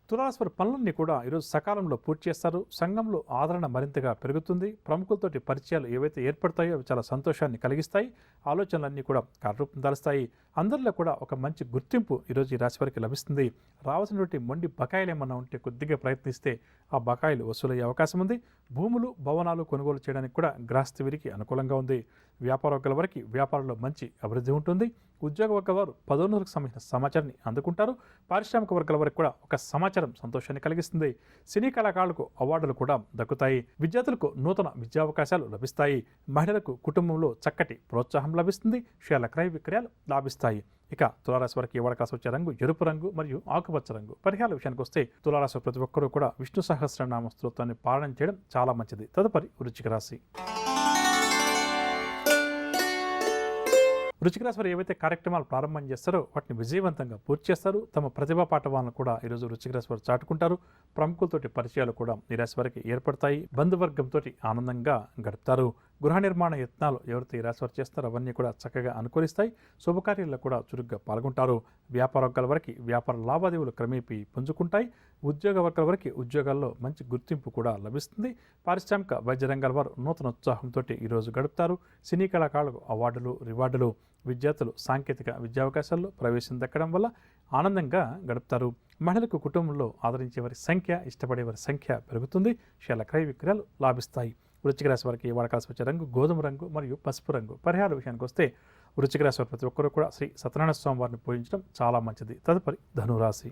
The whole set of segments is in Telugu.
తులారాశి వారి పనులన్నీ కూడా ఈరోజు సకాలంలో పూర్తి చేస్తారు. సంఘంలో ఆదరణ మరింతగా పెరుగుతుంది. ప్రముఖులతోటి పరిచయాలు ఏవైతే ఏర్పడతాయో అవి చాలా సంతోషాన్ని కలిగిస్తాయి. ఆలోచనలన్నీ కూడా కార్యరూపం దాలుస్తాయి. అందరిలో కూడా ఒక మంచి గుర్తింపు ఈరోజు ఈ రాశి వారికి లభిస్తుంది. రావాల్సినటువంటి మొండి బకాయిలు ఏమన్నా ఉంటే కొద్దిగా ప్రయత్నిస్తే ఆ బకాయిలు వసూలయ్యే అవకాశం ఉంది. భూములు భవనాలు కొనుగోలు చేయడానికి కూడా గ్రహస్థి వీరికి అనుకూలంగా ఉంది. వ్యాపార వర్గాల వారికి వ్యాపారంలో మంచి అభివృద్ధి ఉంటుంది. ఉద్యోగ వర్గాల వారు పదోన్నతులకు సంబంధించిన సమాచారాన్ని అందుకుంటారు. పారిశ్రామిక వర్గాల వారికి కూడా ఒక సమాచారం సంతోషాన్ని కలిగిస్తుంది. సినీ కళాకారులకు అవార్డులు కూడా దక్కుతాయి. విద్యార్థులకు నూతన విద్యావకాశాలు లభిస్తాయి. మహిళలకు కుటుంబంలో చక్కటి ప్రోత్సాహం లభిస్తుంది. షేర్ల క్రయ విక్రయాలు లాభిస్తాయి. ఇక తులారాశి వారికి ఇవాళ కాసి వచ్చే రంగు ఎరుపు రంగు మరియు ఆకుపచ్చ రంగు. పరిహార విషయానికి వస్తే తులారాశి ప్రతి ఒక్కరూ కూడా విష్ణు సహస్రనామ స్తోత్రాన్ని పాలన చేయడం చాలా మంచిది. తదుపరి వృశ్చిక రాశి. వృశ్చిక రాశి వారు ఏవైతే కార్యక్రమాలు ప్రారంభం చేస్తారో వాటిని విజయవంతంగా పూర్తి చేస్తారు. తమ ప్రతిభా పాఠవాలను కూడా ఈరోజు వృశ్చిక రాశి వారు చాటుకుంటారు. ప్రముఖులతోటి పరిచయాలు కూడా ఈ రాశి వారికి ఏర్పడతాయి. బంధువర్గంతో ఆనందంగా గడుపుతారు. గృహ నిర్మాణ యత్నాలు ఎవరైతే ఈ రాశి వారు చేస్తారో అవన్నీ కూడా చక్కగా అనుకూలిస్తాయి. శుభకార్యాల్లో కూడా చురుగ్గా పాల్గొంటారు. వ్యాపార వర్గాల వరకు వ్యాపార లావాదేవీలు క్రమేపీ పుంజుకుంటాయి. ఉద్యోగ వర్గాల వరకు ఉద్యోగాల్లో మంచి గుర్తింపు కూడా లభిస్తుంది. పారిశ్రామిక వైద్య రంగాల వారు నూతన ఉత్సాహంతో ఈరోజు గడుపుతారు. సినీ కళాకారులకు అవార్డులు రివార్డులు. విద్యార్థులు సాంకేతిక విద్యావకాశాల్లో ప్రవేశం దక్కడం వల్ల ఆనందంగా గడుపుతారు. మహిళలకు కుటుంబంలో ఆదరించే వారి సంఖ్య ఇష్టపడే వారి సంఖ్య పెరుగుతుంది. షేర్ల క్రయ విక్రయాలు లాభిస్తాయి. వృశ్చిక రాశి వారికి ఇవాళ కాసి వచ్చే రంగు గోధుమ రంగు మరియు పసుపు రంగు. పరిహార విషయానికి వస్తే వృశ్చిక రాశి వారి ప్రతి ఒక్కరూ కూడా శ్రీ సత్యనారాయణ స్వామి వారిని పూజించడం చాలా మంచిది. తదుపరి ధనురాశి.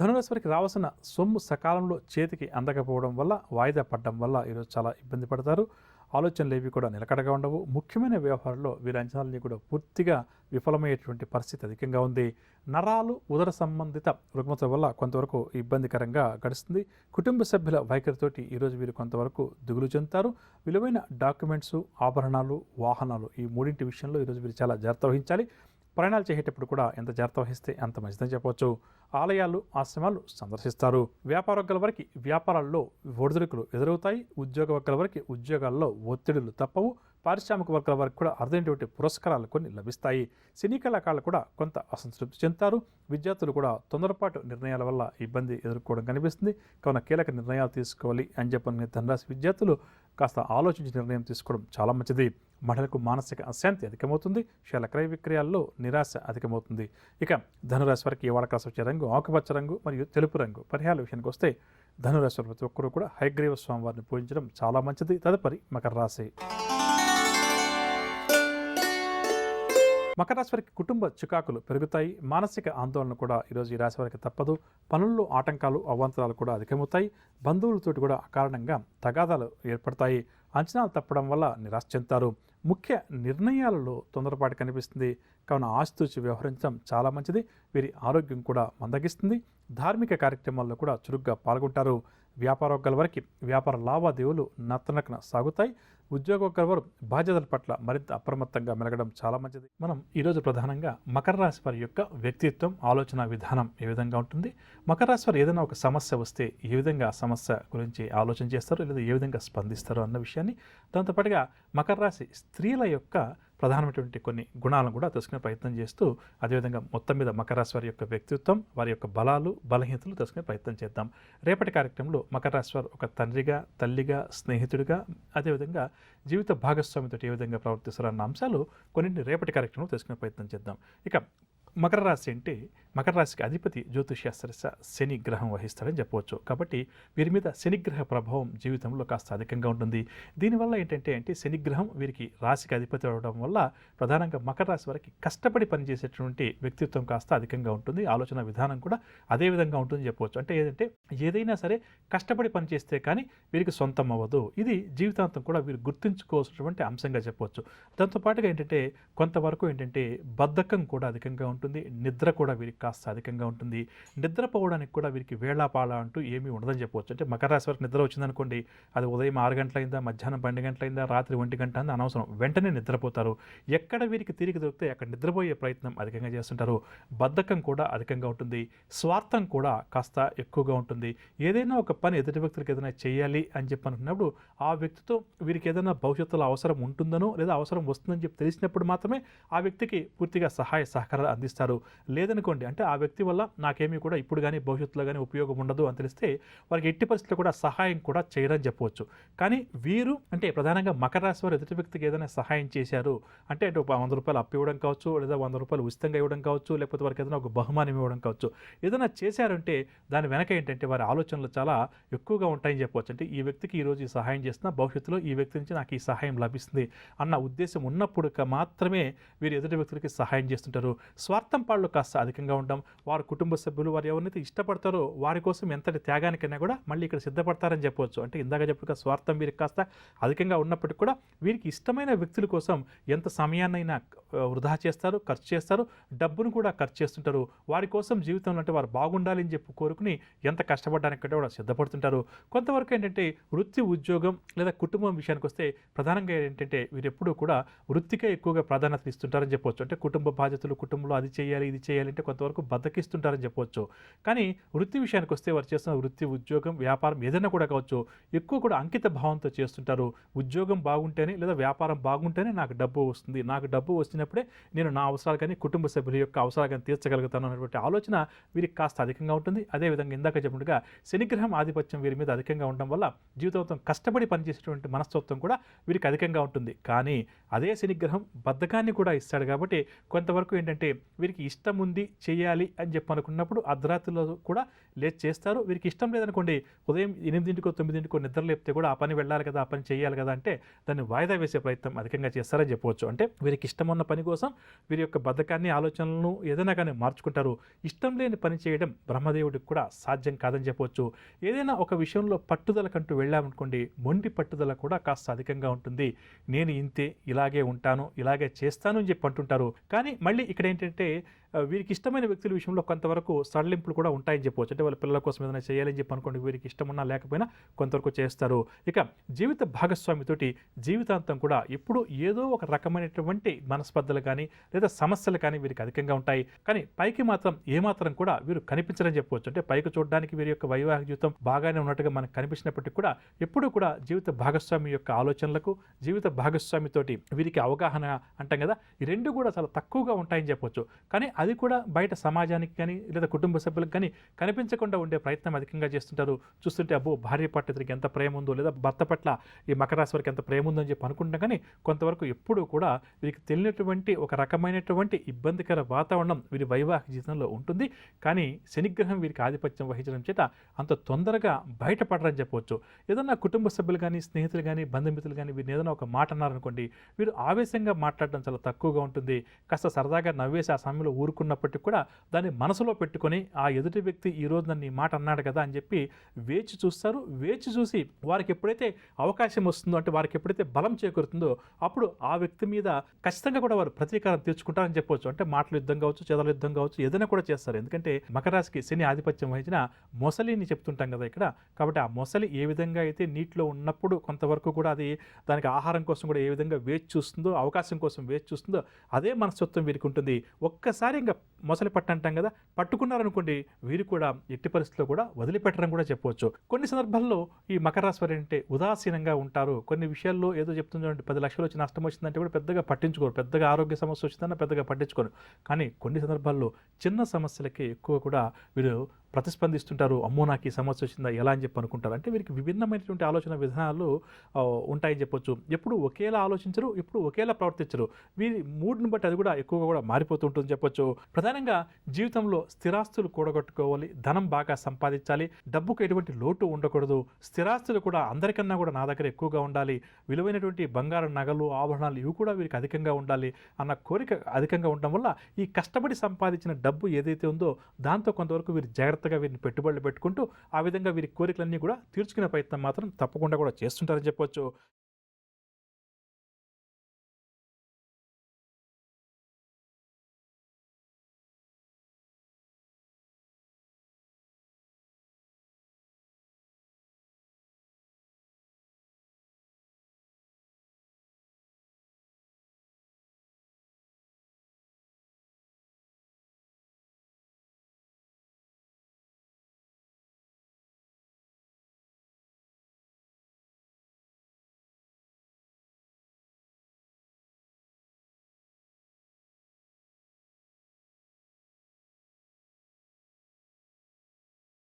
ధనురాశి వారికి రావాల్సిన సొమ్ము సకాలంలో చేతికి అందకపోవడం వల్ల వాయిదా పడడం వల్ల ఈరోజు చాలా ఇబ్బంది పడతారు. ఆలోచనలు ఏవి కూడా నిలకడగా ఉండవు. ముఖ్యమైన వ్యవహారాల్లో వీరి అంచనాలన్నీ కూడా పూర్తిగా విఫలమయ్యేటువంటి పరిస్థితి అధికంగా ఉంది. నరాలు ఉదర సంబంధిత రుగ్మతల వల్ల కొంతవరకు ఇబ్బందికరంగా గడుస్తుంది. కుటుంబ సభ్యుల వైఖరితోటి ఈరోజు వీరు కొంతవరకు దిగులు చెందుతారు. విలువైన డాక్యుమెంట్స్ ఆభరణాలు వాహనాలు ఈ మూడింటి విషయంలో ఈరోజు వీరు చాలా జాగ్రత్త వహించాలి. ప్రయాణాలు చేసేటప్పుడు కూడా ఎంత జాగ్రత్త వహిస్తే అంత మంచిదని చెప్పవచ్చు. ఆలయాలు ఆశ్రమాలు సందర్శిస్తారు. వ్యాపార వర్గాల వరకు వ్యాపారాల్లో ఒడిదుడుకులు ఎదురవుతాయి. ఉద్యోగ వర్గాల వరకు ఉద్యోగాల్లో ఒత్తిడులు తప్పవు. పారిశ్రామిక వర్గాల వరకు కూడా అరుదైనటువంటి పురస్కారాలు కొన్ని లభిస్తాయి. సినీ కళాకారులు కూడా కొంత అసంతృప్తి చెందుతారు. విద్యార్థులు కూడా తొందరపాటు నిర్ణయాల వల్ల ఇబ్బంది ఎదుర్కోవడం కనిపిస్తుంది. కావున కీలక నిర్ణయాలు తీసుకోవాలి అని చెప్పిన ధనురాశి విద్యార్థులు కాస్త ఆలోచించి నిర్ణయం తీసుకోవడం చాలా మంచిది. మహిళలకు మానసిక అశాంతి అధికమవుతుంది. షేర్ల క్రయ విక్రయాల్లో నిరాశ అధికమవుతుంది. ఇక ధనురాశి వారికి ఇవాళ కాసి వచ్చే రంగు ఆకుపచ్చ రంగు మరియు తెలుపు రంగు. పరిహార విషయానికి వస్తే ధనురాశి ప్రతి ఒక్కరూ కూడా హయగ్రీవ స్వామి వారిని పూజించడం చాలా మంచిది. తదుపరి మకర రాశి. మకర రాశి వారికి కుటుంబ చికాకులు పెరుగుతాయి. మానసిక ఆందోళన కూడా ఈరోజు ఈ రాశి వారికి తప్పదు. పనుల్లో ఆటంకాలు అవాంతరాలు కూడా అధికమవుతాయి. బంధువులతోటి కూడా అకారణంగా తగాదాలు ఏర్పడతాయి. అంచనాలు తప్పడం వల్ల నిరాశ చెందుతారు. ముఖ్య నిర్ణయాలలో తొందరపాటు కనిపిస్తుంది. కావున ఆచితూచి వ్యవహరించడం చాలా మంచిది. వీరి ఆరోగ్యం కూడా మందగిస్తుంది. ధార్మిక కార్యక్రమాల్లో కూడా చురుగ్గా పాల్గొంటారు. వ్యాపార వర్గాల వరకు వ్యాపార లావాదేవీలు నత్తనకన సాగుతాయి. ఉద్యోగ వర్గాల వారు బాధ్యతల పట్ల మరింత అప్రమత్తంగా మెలగడం చాలా మంచిది. మనం ఈరోజు ప్రధానంగా మకర రాశి వారి యొక్క వ్యక్తిత్వం ఆలోచన విధానం ఏ విధంగా ఉంటుంది, మకర రాశి వారు ఏదైనా ఒక సమస్య వస్తే ఏ విధంగా ఆ సమస్య గురించి ఆలోచన చేస్తారు లేదా ఏ విధంగా స్పందిస్తారు అన్న విషయాన్ని, దాంతోపాటుగా మకర రాశి స్త్రీల యొక్క ప్రధానమైనటువంటి కొన్ని గుణాలను కూడా తెలుసుకునే ప్రయత్నం చేస్తూ అదేవిధంగా మొత్తం మీద మకర రాశి వారి యొక్క వ్యక్తిత్వం వారి యొక్క బలాలు బలహీనతలు తెలుసుకునే ప్రయత్నం చేద్దాం. రేపటి కార్యక్రమంలో మకర రాశి వారు ఒక తండ్రిగా తల్లిగా స్నేహితుడిగా అదేవిధంగా జీవిత భాగస్వామితో ఏ విధంగా ప్రవర్తిస్తారు అన్న అంశాలు కొన్నింటిని రేపటి కార్యక్రమంలో తెలుసుకునే ప్రయత్నం చేద్దాం. ఇక మకర రాశి అంటే మకర రాశికి అధిపతి జ్యోతిష్శాస్త్ర శని గ్రహం వహిస్తాడని చెప్పవచ్చు. కాబట్టి వీరి మీద శనిగ్రహ ప్రభావం జీవితంలో కాస్త అధికంగా ఉంటుంది. దీనివల్ల ఏంటంటే శనిగ్రహం వీరికి రాశికి అధిపతి అవడం వల్ల ప్రధానంగా మకర రాశి వారికి కష్టపడి పనిచేసేటువంటి వ్యక్తిత్వం కాస్త అధికంగా ఉంటుంది. ఆలోచన విధానం కూడా అదే విధంగా ఉంటుంది చెప్పవచ్చు. అంటే ఏంటంటే ఏదైనా సరే కష్టపడి పనిచేస్తే కానీ వీరికి సొంతం అవ్వదు. ఇది జీవితాంతం కూడా వీరు గుర్తుంచుకోవాల్సినటువంటి అంశంగా చెప్పవచ్చు. దాంతోపాటుగా ఏంటంటే కొంతవరకు ఏంటంటే బద్ధకం కూడా అధికంగా ఉంటుంది. నిద్ర కూడా వీరికి కాస్త అధికంగా ఉంటుంది. నిద్రపోవడానికి కూడా వీరికి వేళాపాళ అంటూ ఏమీ ఉండదని చెప్పవచ్చు. అంటే మకర రాశి వారికి నిద్ర వచ్చిందనుకోండి, అది ఉదయం 6 గంటలైందా, మధ్యాహ్నం 12 గంటలైందా, రాత్రి 1 గంట అని అనవసరం, వెంటనే నిద్రపోతారు. ఎక్కడ వీరికి తీరిక దొరికితే అక్కడ నిద్రపోయే ప్రయత్నం అధికంగా చేస్తుంటారు. బద్ధకం కూడా అధికంగా ఉంటుంది. స్వార్థం కూడా కాస్త ఎక్కువగా ఉంటుంది. ఏదైనా ఒక పని ఎదుటి వ్యక్తులకు ఏదైనా చేయాలి అని చెప్పి అనుకున్నప్పుడు ఆ వ్యక్తితో వీరికి ఏదైనా భవిష్యత్తులో అవసరం ఉంటుందనో లేదా అవసరం వస్తుందని చెప్పి తెలిసినప్పుడు మాత్రమే ఆ వ్యక్తికి పూర్తిగా సహాయ సహకారాలు అందిస్తారు. చేస్తారు. లేదనుకోండి అంటే ఆ వ్యక్తి వల్ల నాకేమీ కూడా ఇప్పుడు గానీ, భవిష్యత్తులో గానీ ఉపయోగం ఉండదు అని తెలిస్తే వారికి ఎట్టి పరిస్థితుల్లో కూడా సహాయం కూడా చేయరని చెప్పవచ్చు. కానీ వీరు అంటే ప్రధానంగా మకర రాశి వారు ఎదుటి వ్యక్తికి ఏదైనా సహాయం చేశారు అంటే ఒక ₹100 అప్పు ఇవ్వడం కావచ్చు, లేదా ₹100 ఉచితంగా ఇవ్వడం కావచ్చు, లేకపోతే వారికి ఏదైనా ఒక బహుమానం ఇవ్వడం కావచ్చు. ఏదైనా చేశారంటే దాని వెనక ఏంటంటే వారి ఆలోచనలు చాలా ఎక్కువగా ఉంటాయని చెప్పవచ్చు. అంటే ఈ వ్యక్తికి ఈరోజు ఈ సహాయం చేస్తున్నా భవిష్యత్తులో ఈ వ్యక్తి నుంచి నాకు ఈ సహాయం లభిస్తుంది అన్న ఉద్దేశం ఉన్నప్పుడు మాత్రమే వీరు ఎదుటి వ్యక్తులకి సహాయం చేస్తుంటారు. స్వార్థం పాళ్ళు కాస్త అధికంగా ఉండడం, వారి కుటుంబ సభ్యులు వారు ఎవరినైతే ఇష్టపడతారో వారి కోసం ఎంతటి త్యాగానికైనా కూడా మళ్ళీ ఇక్కడ సిద్ధపడతారని చెప్పవచ్చు. అంటే ఇందాక చెప్పుగా స్వార్థం వీరికి కాస్త అధికంగా ఉన్నప్పటికీ కూడా వీరికి ఇష్టమైన వ్యక్తుల కోసం ఎంత సమయాన్నైనా వృధా చేస్తారు, ఖర్చు చేస్తారు, డబ్బును కూడా ఖర్చు చేస్తుంటారు. వారి కోసం జీవితంలో అంటే వారు బాగుండాలి అని చెప్పి కోరుకుని ఎంత కష్టపడడానికి కూడా సిద్ధపడుతుంటారు. కొంతవరకు ఏంటంటే వృత్తి, ఉద్యోగం లేదా కుటుంబం విషయానికి వస్తే ప్రధానంగా ఏంటంటే వీరెప్పుడూ కూడా వృత్తికే ఎక్కువగా ప్రాధాన్యత ఇస్తుంటారని చెప్పవచ్చు. అంటే కుటుంబ బాధ్యతలు, కుటుంబంలో అది చేయాలి, ఇది చేయాలి అంటే కొంతవరకు బద్దకిస్తుంటారని చెప్పవచ్చు. కానీ వృత్తి విషయానికి వస్తే వారు చేస్తున్న వృత్తి, ఉద్యోగం, వ్యాపారం ఏదైనా కూడా కావచ్చు ఎక్కువ కూడా అంకిత భావంతో చేస్తుంటారు. ఉద్యోగం బాగుంటేనే లేదా వ్యాపారం బాగుంటేనే నాకు డబ్బు వస్తుంది, నాకు డబ్బు వచ్చినప్పుడే నేను నా అవసరాలు కానీ కుటుంబ సభ్యుల యొక్క అవసరాలు కానీ తీర్చగలుగుతాను అనేటువంటి ఆలోచన వీరికి కాస్త అధికంగా ఉంటుంది. అదేవిధంగా ఇందాక చెప్పినట్టుగా శనిగ్రహం ఆధిపత్యం వీరి మీద అధికంగా ఉండడం వల్ల జీవితాంతం కష్టపడి పనిచేసేటువంటి మనస్తత్వం కూడా వీరికి అధికంగా ఉంటుంది. కానీ అదే శనిగ్రహం బద్ధకాన్ని కూడా ఇస్తాడు కాబట్టి కొంతవరకు ఏంటంటే వీరికి ఇష్టం ఉంది చేయాలి అని చెప్పి అనుకున్నప్పుడు అర్ధరాత్రిలో కూడా లేచి చేస్తారు. వీరికి ఇష్టం లేదనుకోండి ఉదయం 8కో 9కో నిద్ర లేపితే కూడా ఆ పని వెళ్ళాలి కదా, ఆ పని చేయాలి కదా అంటే దాన్ని వాయిదా వేసే ప్రయత్నం అధికంగా చేస్తారని చెప్పవచ్చు. అంటే వీరికి ఇష్టం ఉన్న పని కోసం వీరి యొక్క బద్ధకాన్ని, ఆలోచనలను ఏదైనా కానీ మార్చుకుంటారు. ఇష్టం లేని పని చేయడం బ్రహ్మదేవుడికి కూడా సాధ్యం కాదని చెప్పవచ్చు. ఏదైనా ఒక విషయంలో పట్టుదలకంటూ వెళ్ళామనుకోండి మొండి పట్టుదల కూడా కాస్త అధికంగా ఉంటుంది. నేను ఇంతే, ఇలాగే ఉంటాను, ఇలాగే చేస్తాను అని చెప్పి అంటుంటారు. కానీ మళ్ళీ ఇక్కడ ఏంటంటే వీరికి ఇష్టమైన వ్యక్తుల విషయంలో కొంతవరకు సడలింపులు కూడా ఉంటాయని చెప్పవచ్చు. అంటే వాళ్ళ పిల్లల కోసం ఏదైనా చేయాలని చెప్పి అనుకోండి వీరికి ఇష్టం ఉన్నా లేకపోయినా కొంతవరకు చేస్తారు. ఇక జీవిత భాగస్వామితోటి జీవితాంతం కూడా ఎప్పుడు ఏదో ఒక రకమైనటువంటి మనస్పర్ధలు కానీ లేదా సమస్యలు కానీ వీరికి అధికంగా ఉంటాయి. కానీ పైకి మాత్రం ఏమాత్రం కూడా వీరు కనిపించరని చెప్పవచ్చు. అంటే పైకి చూడడానికి వీరి యొక్క వైవాహిక జీవితం బాగానే ఉన్నట్టుగా మనకు కనిపించినప్పటికీ కూడా ఎప్పుడూ కూడా జీవిత భాగస్వామి యొక్క ఆలోచనలకు, జీవిత భాగస్వామితోటి వీరికి అవగాహన అంటాం కదా, ఈ రెండు కూడా చాలా తక్కువగా ఉంటాయని చెప్పవచ్చు. కానీ అది కూడా బయట సమాజానికి కానీ లేదా కుటుంబ సభ్యులకు కానీ కనిపించకుండా ఉండే ప్రయత్నం అధికంగా చేస్తుంటారు. చూస్తుంటే అబ్బో భార్య పట్ల ఇతనికి ఎంత ప్రేమ ఉందో లేదా భర్త పట్ల ఈ మకర రాశి వారికి ఎంత ప్రేమ ఉందో అని చెప్పి అనుకుంటాం. కానీ కొంతవరకు ఎప్పుడూ కూడా వీరికి తెలియనటువంటి ఒక రకమైనటువంటి ఇబ్బందికర వాతావరణం వీరి వైవాహిక జీవితంలో ఉంటుంది. కానీ శనిగ్రహం వీరికి ఆధిపత్యం వహించడం చేత అంత తొందరగా బయటపడరని చెప్పవచ్చు. ఏదన్నా కుటుంబ సభ్యులు కానీ, స్నేహితులు కానీ, బంధుమిత్రులు కానీ వీరిని ఏదైనా ఒక మాట అన్నారనుకోండి వీరు ఆవేశంగా మాట్లాడడం చాలా తక్కువగా ఉంటుంది. కాస్త సరదాగా నవ్వేసి ఆ సమయంలో ఊరుకున్నప్పటికీ కూడా దాన్ని మనసులో పెట్టుకొని ఆ ఎదుటి వ్యక్తి ఈరోజు నన్ను ఈ మాట అన్నాడు కదా అని చెప్పి వేచి చూస్తారు. వేచి చూసి వారికి ఎప్పుడైతే అవకాశం వస్తుందో అంటే వారికి ఎప్పుడైతే బలం చేకూరుతుందో అప్పుడు ఆ వ్యక్తి మీద ఖచ్చితంగా కూడా వారు ప్రతీకారం తీర్చుకుంటారని చెప్పవచ్చు. అంటే మాటల యుద్ధం కావచ్చు, చెదల యుద్ధం కావచ్చు, ఏదైనా కూడా చేస్తారు. ఎందుకంటే మకర రాశికి శని ఆధిపత్యం వహించిన మొసలిని చెప్తుంటాం కదా ఇక్కడ. కాబట్టి ఆ మొసలి ఏ విధంగా అయితే నీటిలో ఉన్నప్పుడు కొంతవరకు కూడా అది దానికి ఆహారం కోసం కూడా ఏ విధంగా వేచి చూస్తుందో, అవకాశం కోసం వేచి చూస్తుందో అదే మనస్తత్వం వీరికి ఉంటుంది. ఒక్కసారి ఇంకా మొసలి పట్టంటాం కదా, పట్టుకున్నారనుకోండి వీరు కూడా ఎట్టి పరిస్థితుల్లో కూడా వదిలిపెట్టడం కూడా చెప్పవచ్చు. కొన్ని సందర్భాల్లో ఈ మకర రాశి వారు ఏంటంటే ఉదాసీనంగా ఉంటారు. కొన్ని విషయాల్లో ఏదో చెప్తుందంటే 10 లక్షలు వచ్చి నష్టం వచ్చిందంటే కూడా పెద్దగా పట్టించుకోరు, పెద్దగా ఆరోగ్య సమస్య వచ్చిందన్నా పెద్దగా పట్టించుకోరు. కానీ కొన్ని సందర్భాల్లో చిన్న సమస్యలకి ఎక్కువ కూడా వీరు ప్రతిస్పందిస్తుంటారు. అమ్మో నాకు ఈ సమస్య వచ్చిందా ఎలా అని చెప్పి అనుకుంటారు. అంటే వీరికి విభిన్నమైనటువంటి ఆలోచన విధానాలు ఉంటాయని చెప్పొచ్చు. ఎప్పుడు ఒకేలా ఆలోచించరు, ఎప్పుడు ఒకేలా ప్రవర్తించరు. వీరి మూడ్ని బట్టి అది కూడా ఎక్కువగా కూడా మారిపోతూ ఉంటుంది చెప్పొచ్చు. ప్రధానంగా జీవితంలో స్థిరాస్తులు కూడగట్టుకోవాలి, ధనం బాగా సంపాదించాలి, డబ్బుకు ఎటువంటి లోటు ఉండకూడదు, స్థిరాస్తులు కూడా అందరికన్నా కూడా నా దగ్గర ఎక్కువగా ఉండాలి, విలువైనటువంటి బంగారం, నగలు, ఆభరణాలు ఇవి కూడా వీరికి అధికంగా ఉండాలి అన్న కోరిక అధికంగా ఉండడం వల్ల ఈ కష్టపడి సంపాదించిన డబ్బు ఏదైతే ఉందో దాంతో కొంతవరకు వీరు జాగ్రత్తగా వీరిని పెట్టుబడులు పెట్టుకుంటూ ఆ విధంగా వీరి కోరికలన్నీ కూడా తీర్చుకునే ప్రయత్నం మాత్రం తప్పకుండా కూడా చేస్తుంటారని చెప్పొచ్చు.